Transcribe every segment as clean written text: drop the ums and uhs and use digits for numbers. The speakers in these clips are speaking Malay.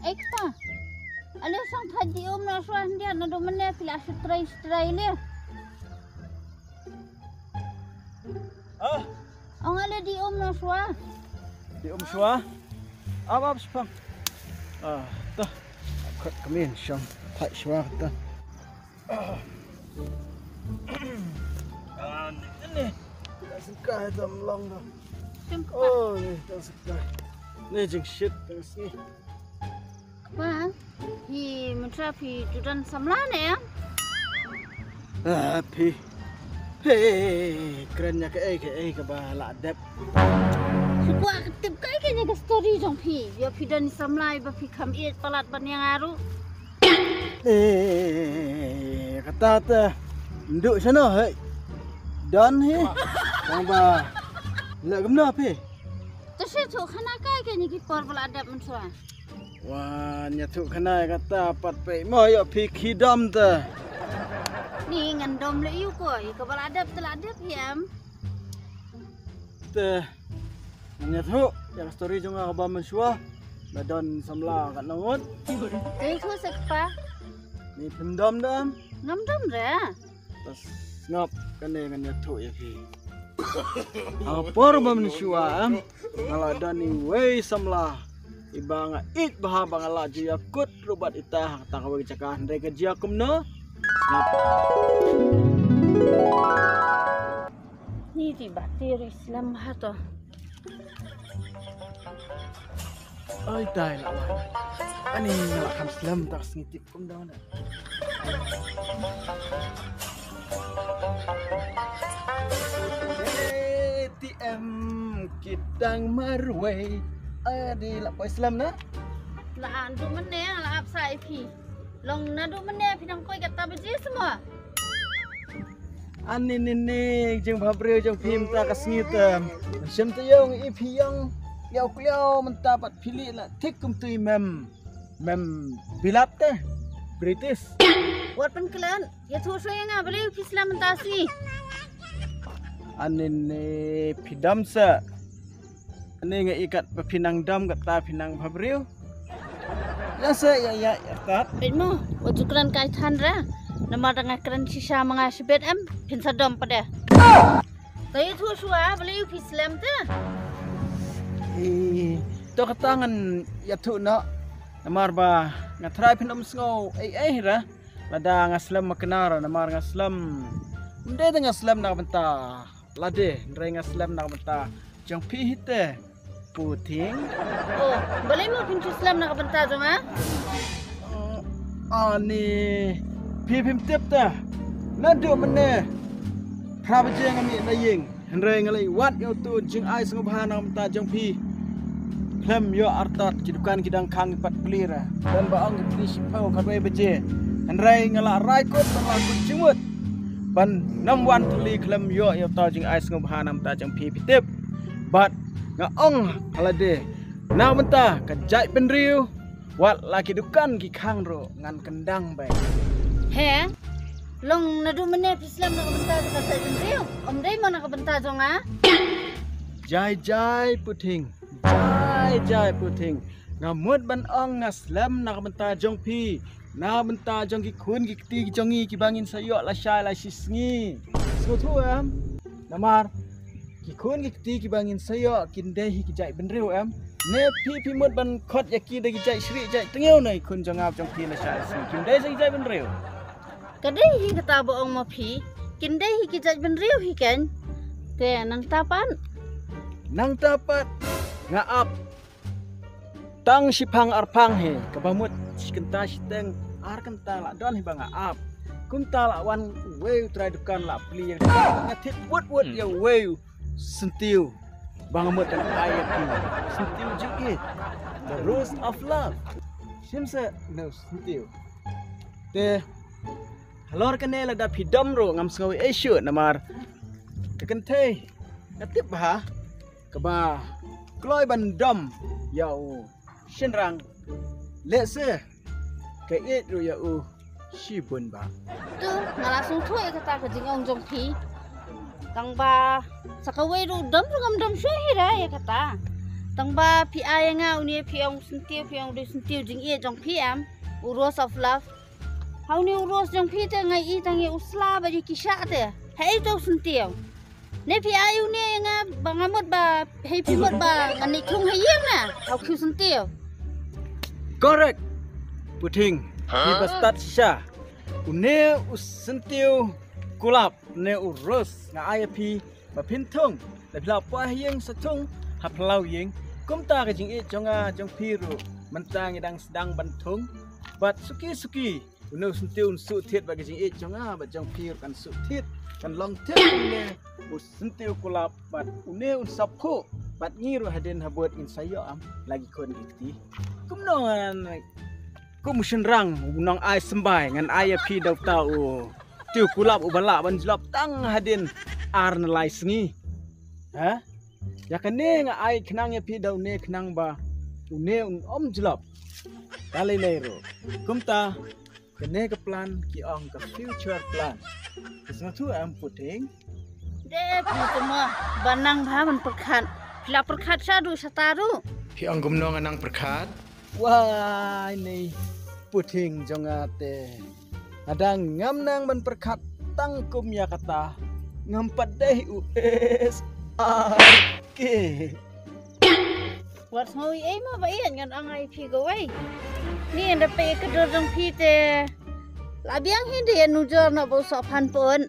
Ekta. Ale sang tadi na suah dia na do mene pila stray le. Ah, Ang ale di na suah. di suah. Apa sepang? Tuh. Kami syang tak suah tu. Ini tak suka dalam long tu. Oh, ni tak suka. Ni jeng shit tak sini. Apa? Hi mentra pi judan samlan ya. Pi. Hei, kerennya ke bala adep. Suka ketip kai kenya ke story jong pi. Ya pi dan samlai ba pi kam it palat ban yang aru. Kata tu, duduk sana hei. Dan he, bang ba, nak kemana pi? Terus tu khana kai kenya ki por palat adap mentra. Wah, nyatuk kena kata pat pe mo yo pi kidam tu. Ni ngandom le yu ko, ke palat adap teladap yam. Tu, nyatuk yang story jonga ka ba mensua. Badan samla kat nangot. Tei tu sekpa. Ni pendam dam. Ngam re. Pas ngap kene kan nyatuk ya pi. Apa ba mensua am? Kalau ada ni wei samla. Ibang it baha bangala jia kut rubat itah tak kawe cakah ndai kerja kumno. Ngapa? Ni di bakteri Islam hato. Ay dai lah. Ani nak kam Islam tak sengitip kum dah nak. ATM kitang marway. Di lapor Islam na? Lah andu mene lah apsa ipi. Long nadu mene pinang koi kata beji semua. Ani nini jeng babre jeng pim ta kasngita. Macam tu yang ipi yang yau mentapat pilih lah tik kum tu mem bilap teh British. Wat pen kelan ya tu so yang beli Islam mentasi. Ani ni pidam sa. Ani ngai ikat pinang dam kat ta pinang babre. Ya sa ya tat. Bedmo wajukran kai than ra. Nama dengan keren sisa mengasibet pinsa dom pada. Tapi tu suah beli Islam tu. To katangan ya tu nak namar ba ngatrai pinam sngau ra lada ngaslam makenara namar ngaslam ndai ngaslam nak benta lade ndai ngaslam nak benta jang pi hite puting Oh boleh mo pin Islam nak bentar jong ah? Ani pi pim tip ta nadu mene prabjeng ami naying ndai ngalai wat yo tu jing ai sngau bahana benta jang pi Klem yo artat kidukan kidang kang pat pelira dan baang di sipau kadai beje andrai ngala rai kot bang ku jimut ban nam wan tuli klem yo ta jing ais ngobhanam ta jang pi pitip bat ngaong halade na benta ka jai penriu wat laki dukan ki kang ro ngan kendang bai He? Long nadu mene Islam nak bentar ka sai bentriu. Om dai mana ka bentar jong ah? jai puting jai puting ngamut ban ong ngaslam nak benta jong pi na benta jong ki kun ki ti ki jongi ki bangin sayo la syai la sisngi so tu am namar ki kun ki ti ki bangin sayo kin dei ki jai benriu am ne pi mut ban khot ya ki de ki jai sri jai tengeu nai kun jong ap jong pi la syai sisngi kin dei sai jai benriu Kadai hi kata boong mo pi. Kindai hi kijaj benriu hi kan. Ke nang tapan. nang dapat ngaap tang sipang arpang he kabamut sikenta siteng arkenta la don hi banga ap kunta la wan weu try dukan la pli ngatit wot ya weu sentiu bangamut dan ayat ki sentiu jikit the rules of love simsa no sentiu te halor kanela da pidam ro ngam skawi esyo namar tekente ngatip bah keba kloi bandom yau shenrang lese ke it ru yau shibun ba Tu ngalasung tu kata ke jingong jong pi. Kang ba sakawe ru dom ngam dom syuhi ra ya kata. tang ba pi ai nga uni pi ong du sentiu jing e jong pi am uros of love hau ni uros jong pi te ngai i tang e usla ba ji kisha te hei to sentiu ne pi ai uni nga bangamot ba hei pi mot ba ngani thung hei yeng na hau khu sentiu Correct. Puting. Iba start sha. Une usentiu kulap ne urus nga IAP ba pintung. Da pla pa yeng satung haplau yeng. Kumta ka jing e jonga jong piru mentang idang sedang bantung. Bat suki une usentiu su tit ba jing e jonga ba jong piru kan su tit kan long tit ne usentiu kulap bat une unsapu bat ngiru hadin habot in sayo am lagi kon ikti. Kumnongan kumusin rang unang ay sembay ngan IAP daw tao tiu kulap ubala ban jelap tang hadin ar nalai sengi ha ya kene nga ay kenang IAP daw ne kenang ba une jelap kali lero kumta kene ke plan ki ong ke future plan kesna tu am puting de pi semua banang ba man perkhat pila perkhat sadu sataru Pi ang gumno nga nang perkat. wah ini puting jongate ada ngam nang ban perkat tangkum ya kata ngampat deh US ke wat ngoi ai ma ba yen ngan ang ai pi go wei ni anda pe ke dong pi te labiang hindi anu jor na bo so phan pon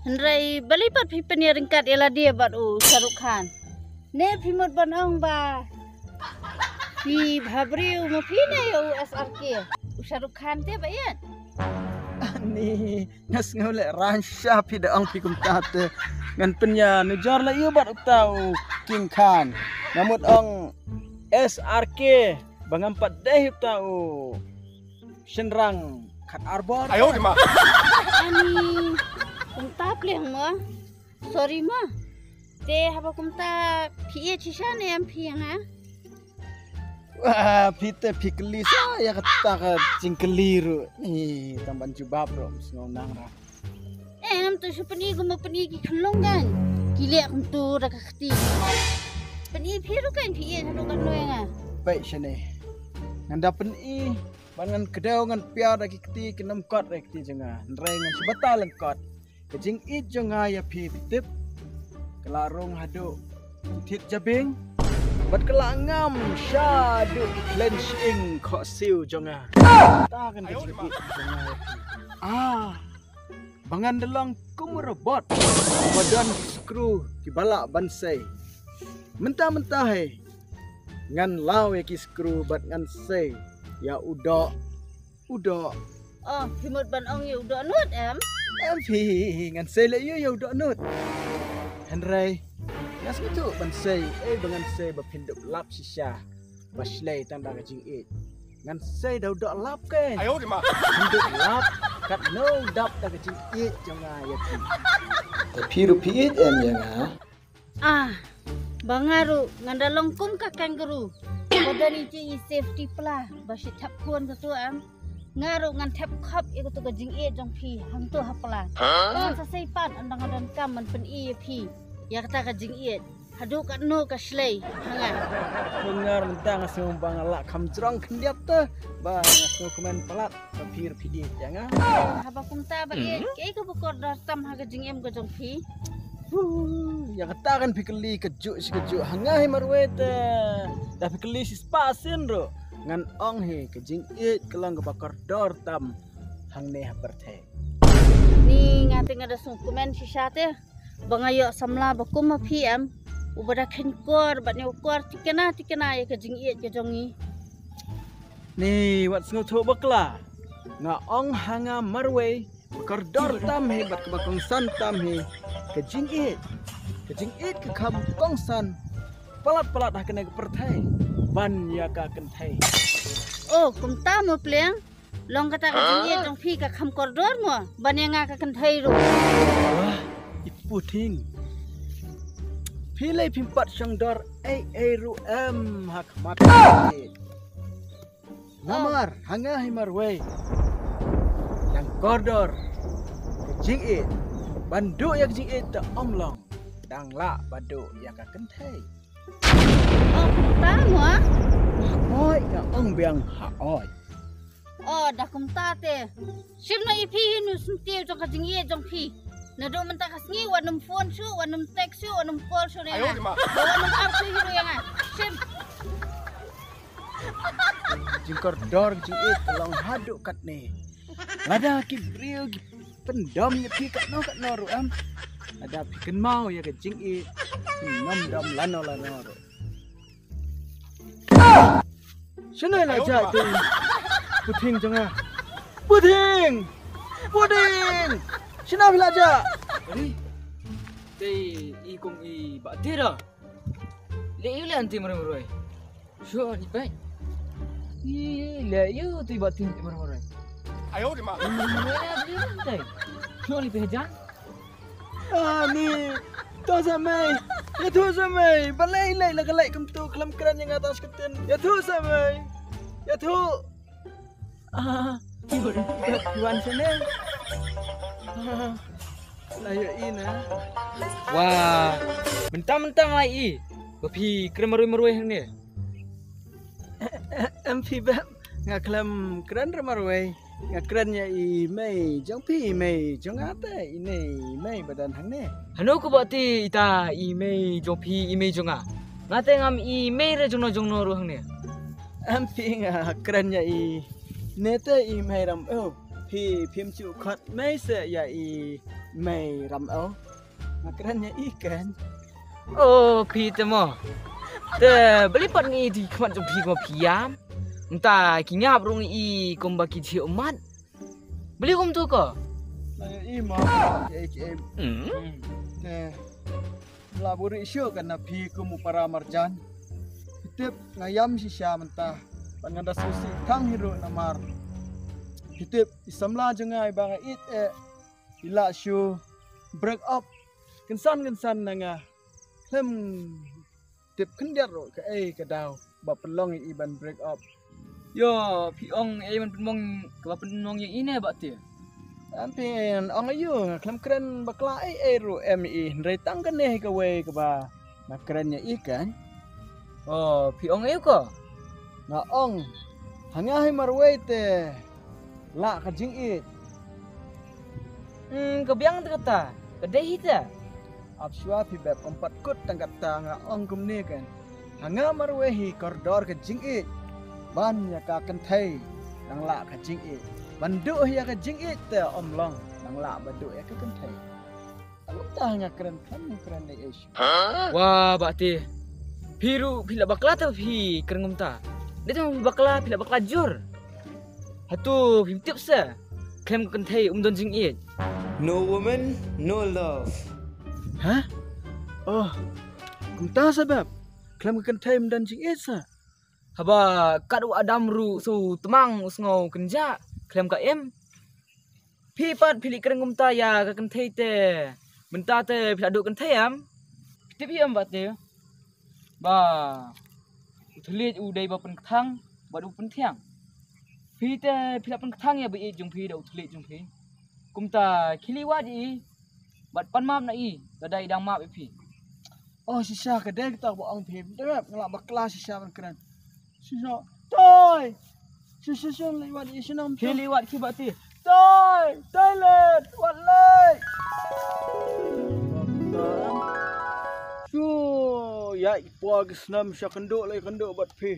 hendrai balipat pi penir ringkat ela dia bat Shahrukh Khan ne pi mot ban ang ba pi bhabriu mo pi ne SRK Shahrukh Khan te ba yen ni ngas ngole ransha pi da ang pi kumtate ngan penya nujar la iyo bat utau King Khan namut ang SRK bangampat deh utau senrang kat arbor Ayo di ma. ani kumta pleh mo sorry ma te haba kumta pi e chisha ne am pi nga wah pite pikeli saya kata ka cingkeliru ni tamban jubab ro ngonang ra am tu supani gumo pani ki khlongan kile kuntu rakakti pani phiru kan pi e thanu kan loe nga baik sene nganda pen i bangan kedau ngan piar lagi keti kenam kot rekti jenga nrai ngan sebatal kot kejing i jenga ya pi tip kelarung hadu tit jabing bat kelangam syadu cleansing kho siu jonga ta kan kejing i jenga bangan delang kumrobot badan skru kibala bansai mentah-mentah he ngan law ki skru bat ngan sei ya udah oh himot ban ong yu do nut am pi ngan sei le ya udah nut henry ngas tu ban sei bangan sei ba pinduk lap sisha baslei tanda kajing e ngan sei dah udah lap ke Ayo di ma. pinduk lap kat no dap ta kajing e jonga ya pi pi em ya bangaru ngandalong kum ka kangaroo badan ichi safety pla bashi thap kon ka tu am ngaru ngan thap khap e to ka jing e jong phi hang to hapla sa sei pan andang adan kam man pen e phi ya kata ka jing e hadu ka no ka slei hanga dengar mentang asung bangala kam jrong kendiap te ba asung komen pelat pir pidi jangan haba kum ta ba e ke ka bukor dar tam ha ka jing em ka jong phi ya katakan pikeli kejuk hangai marwete dah pikeli si spasin ro ngan ong he kejing it kelang bakar dor tam hang ne haperte ni ngate ngada sung komen sisa te bangayo samla bakum ma pm ubada khen kor bat ne kor tikena ya ka jing it ka jongi ni wat sngo tho bakla nga ong hanga marwe bakar dor tam he bat bakong san tam he kejing it ke kam kongsan palat dah kena pertai ban ya ka kentai oh kumta mo pleng long kata ka jing it jong phi ka kham koridor mo banenga ka kan thai ru wah iputing pilih pimpat syangdor ru hak mati namar hanga himarwe yang koridor kejing it bandu yang kejing it ta omlong dang la badu ya ka kentai oh mo? Oi nga ong biang haoy. Oh, dah kum ta te. Sim na ipi hinu suntiu jong ka jingie jong pi. Na do man ta kasngi wanum phone su, wanum text su, wanum call su ne. Wanum app su hiru yang ah. Sim. Jingkor dor jing it long haduk kat ne. Lada ki brio ki pendom ya pi kat no ru am. Ada pi ken mau ya ke jing it. Nom dom lano ru. Sino la ja tu. Puting jangan. Puting. Sino bila ja. Ni. Tei I kong I ba tira. Le yu le anti maroi. Sure ni pai. I le yu tu ba tin maroi. 哎呦我的妈！ Tei. Sure ni pejan. Ah ni. Tu samai. Ya tu samai. Balai lai la galai kem tu kelam keran yang atas keten. Ya tu samai. Ya tu. Ah, Iwan sini. Layak ini. Wah, mentang-mentang lai I. Bapi keren maroi hang ni. MP bab ngak kelam keran remarway. Ngak kerannya I mei jong pi mei jong ate ini mei badan hang ni. Hano ko ba ti ita I mei jopi I mei jonga. Ngate ngam I mei re jongno ru hang ni. MP ngak kerannya I nete I mei ram pi phim chu khat mei se ya I mei ram ngak kerannya I kan. Oh, pi temo. Te beli pat ngi di kwan jopi ko piam. Entah kinyap rung I kom baki ci umat. Beli kom tu ko. Layak I ma ya IKM. Te laburi isu kan pi kumu para marjan. Hitip ngayam si sya mentah panganda susi kang hiro namar. Hitip isamla jengai banga it ila syu break up kensan nanga klem tip kendiar ro ke daw ba pelong iban break up. Yo, pi ong man penmong ke penmong yang ini ba ti. Ampin ong ayu klem keren bakla ro mi ndai tang kan ne ke we ke ba na kerennya ikan. Oh, pi ong ayu ko. Na ong hanya hai marway te la ka jing it. Kebiang tu kata. Kedai hita. Abswa pi bab empat kut tangkat tanga ong kum ne kan. Hanga marway hi koridor ka jing it. Ban ya ka kan thai nang la ka jing it. Bandu ya ka jing it te om long nang la bandu ya ka kan thai. Alung ta hanga keren ni ish. Wah, ba ti. Piru pila bakla tu pi kerengum ta. Dia tu bakla pila bakla jur. Hatu pim tip sa. Kem kan thai don jing it. No woman, no love. Hah? Oh, kum ta sebab klem kan thai dan jing it sa. Haba kadu adam ru su temang usngau kenja klem ka em. Pi pat pili kerengum ta ya ka kan thai te. Benta te pila duk kan thai am. Tip hi am ba te. Ba uthlit u dai ba pen thang ba du pen thiang. Pi te pila pen thang ya ba I jung pi da uthlit jung pi. Kum ta khiliwa ji bat pan map na I da dai dang map pi. Oh sisa ka dek tak ba ong phim dep ngalak bakla sisa man keren. Sisa toy. Sisa lewat isinam Khiliwat ki ba ti. toy toilet walai. Su ya ipog snam sya kenduk lai kenduk bat phi.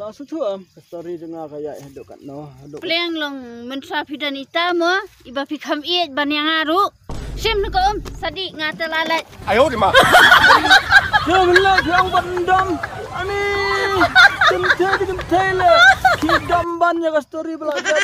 Langsung tu story dengar kaya haduk kat no haduk. Pleng long mensa pidan ita mo. Iba pi kam iet ban yang aru. Sim na ko sadi ngata lalat. 哎呦我的妈！ Jomla yang bandam. Ani. Kenthe le. Ki damban ya story belajar.